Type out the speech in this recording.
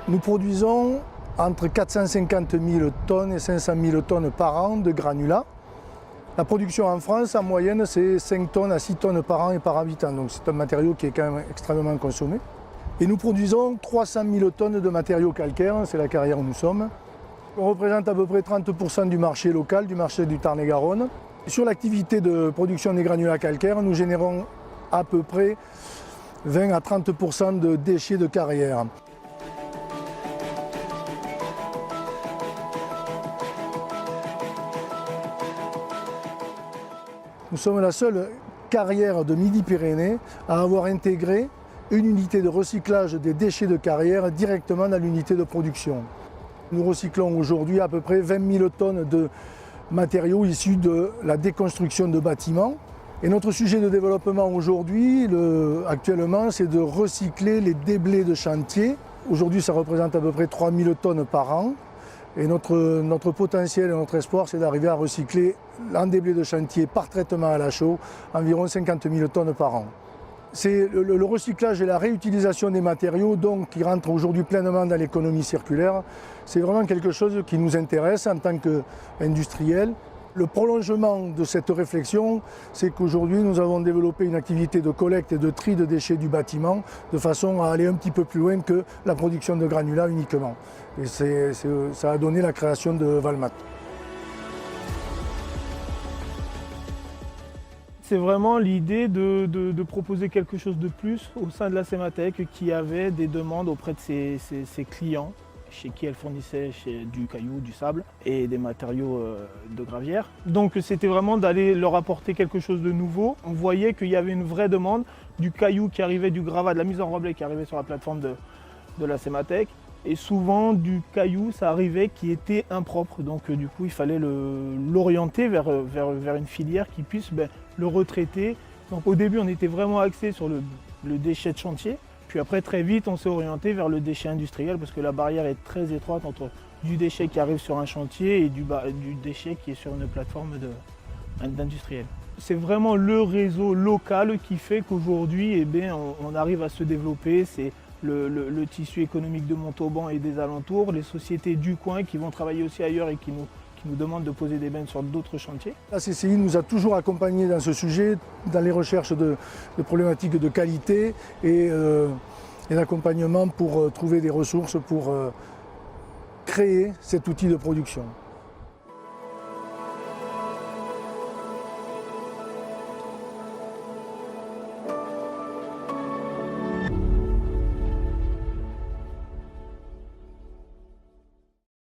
Nous produisons entre 450 000 tonnes et 500 000 tonnes par an de granulats. La production en France, en moyenne, c'est 5 tonnes à 6 tonnes par an et par habitant. Donc c'est un matériau qui est quand même extrêmement consommé. Et nous produisons 300 000 tonnes de matériaux calcaires, c'est la carrière où nous sommes. On représente à peu près 30% du marché local, du marché du Tarn-et-Garonne. Sur l'activité de production des granulats calcaires, nous générons à peu près 20 à 30% de déchets de carrière. Nous sommes la seule carrière de Midi-Pyrénées à avoir intégré une unité de recyclage des déchets de carrière directement dans l'unité de production. Nous recyclons aujourd'hui à peu près 20 000 tonnes de matériaux issus de la déconstruction de bâtiments. Et notre sujet de développement aujourd'hui, actuellement, c'est de recycler les déblais de chantier. Aujourd'hui, ça représente à peu près 3 000 tonnes par an. Et notre potentiel et notre espoir, c'est d'arriver à recycler en déblais de chantier par traitement à la chaux environ 50 000 tonnes par an. C'est le recyclage et la réutilisation des matériaux donc, qui rentrent aujourd'hui pleinement dans l'économie circulaire. C'est vraiment quelque chose qui nous intéresse en tant qu'industriels. Le prolongement de cette réflexion, c'est qu'aujourd'hui nous avons développé une activité de collecte et de tri de déchets du bâtiment de façon à aller un petit peu plus loin que la production de granulats uniquement. Et ça a donné la création de Valmat. C'est vraiment l'idée de proposer quelque chose de plus au sein de la Sématec qui avait des demandes auprès de ses clients, chez qui elle fournissait du caillou, du sable et des matériaux de gravière. Donc c'était vraiment d'aller leur apporter quelque chose de nouveau. On voyait qu'il y avait une vraie demande du caillou qui arrivait, du gravat, de la mise en remblai qui arrivait sur la plateforme de la Sématec. Et souvent du caillou, ça arrivait qui était impropre. Donc du coup, il fallait l'orienter vers une filière qui puisse le retraiter. Donc au début, on était vraiment axé sur le déchet de chantier. Puis après, très vite, on s'est orienté vers le déchet industriel parce que la barrière est très étroite entre du déchet qui arrive sur un chantier et du déchet qui est sur une plateforme d'industriel. C'est vraiment le réseau local qui fait qu'aujourd'hui, on arrive à se développer. C'est le tissu économique de Montauban et des alentours, les sociétés du coin qui vont travailler aussi ailleurs et qui nous demandent de poser des bennes sur d'autres chantiers. La CCI nous a toujours accompagnés dans ce sujet, dans les recherches de problématiques de qualité et d'accompagnement pour trouver des ressources pour créer cet outil de production.